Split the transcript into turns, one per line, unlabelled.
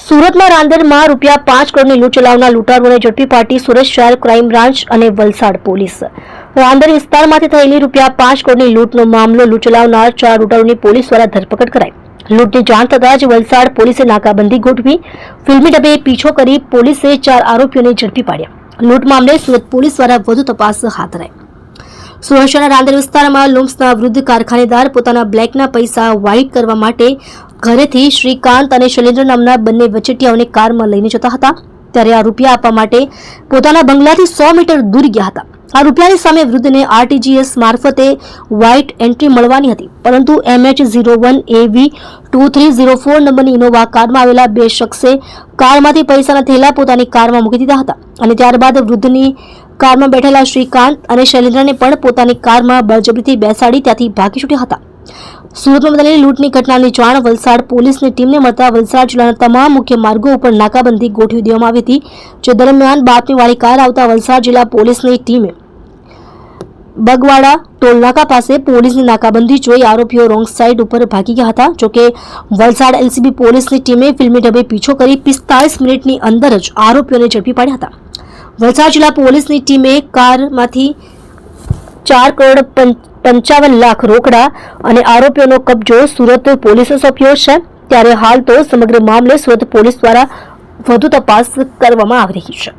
સુરતમાં રાંદેરમાં ₹5 કરોડની લૂંટ ચલાવનાર લૂંટારુઓને ઝડપી પાડી સુરત શહેર ક્રાઇમ બ્રાન્ચ અને વલસાડ પોલીસ. રાંદેર વિસ્તારમાંથી થયેલી ₹5 કરોડની લૂંટનો મામલો લૂંટ ચલાવનાર 4 લૂંટારુઓની પોલીસ દ્વારા ધરપકડ કરાઈ. લૂંટની જાણ થતાં જ વલસાડ પોલીસે નાકાબંધી ગોઠવી ફિલ્મી ઢબે પીછો કરી પોલીસે 4 આરોપીઓને ઝડપી પાડ્યા. લૂંટ મામલે સુરત પોલીસ દ્વારા વધુ તપાસ હાથ ધરાઈ. સુરત શહેરના રાંદેર વિસ્તારમાં લુમ્સના વૃદ્ધ કારખાનેદાર પોતાના બ્લેકના પૈસા વ્હાઇટ કરવા માટે ઘરેથી શ્રીકાંત અને શૈલેન્દ્ર નામના બંને વચેટિયાઓને કારમાં લઈને જતા હતા. ત્યારે આ રૂપિયા આપવા માટે પોતાના બંગલાથી 100 મીટર દૂર ગયા હતા. આ રૂપિયાની સામે વૃદ્ધને RTGS મારફતે વ્હાઇટ એન્ટ્રી મળવાની હતી, પરંતુ MH01AV2304 નંબરની ઇનોવા કારમાં આવેલા 2 શખ્સે કારમાંથી પૈસાના થેલા પોતાની કારમાં મૂકી દીધા હતા અને ત્યારબાદ વૃદ્ધની કારમાં બેઠેલા શ્રીકાંત અને શૈલેન્દ્રને પણ પોતાની કારમાં બળજબરીથી બેસાડી ત્યાંથી ભાગી છૂટ્યા હતા. સુરતમાં બનેલી લૂંટની ઘટનાની જાણ વલસાડ પોલીસની ટીમને મળતા વલસાડ જિલ્લાના તમામ મુખ્ય માર્ગો ઉપર નાકાબંધી ગોઠવી દેવામાં આવી હતી. જે દરમિયાન બાતમીવાળી કાર આવતા વલસાડ જિલ્લા પોલીસની ટીમે બગવાડા ટોલનાકા પાસે પોલીસની નાકાબંધી જોઈ આરોપીઓ રોંગ સાઈડ ઉપર ભાગી ગયા હતા. જોકે વલસાડ LCB પોલીસની ટીમે ફિલ્મી ઢબે પીછો કરી 45 મિનિટની અંદર જ આરોપીઓને ઝડપી પાડ્યા હતા. વલસાડ જિલ્લા પોલીસની ટીમે કારમાંથી 4 કરોડ 55 લાખ રોકડા અને આરોપીઓનો કબજો સુરત પોલીસે સોંપ્યો છે. ત્યારે હાલ તો સમગ્ર મામલે સુરત પોલીસ દ્વારા વધુ તપાસ કરવામાં આવી રહી છે.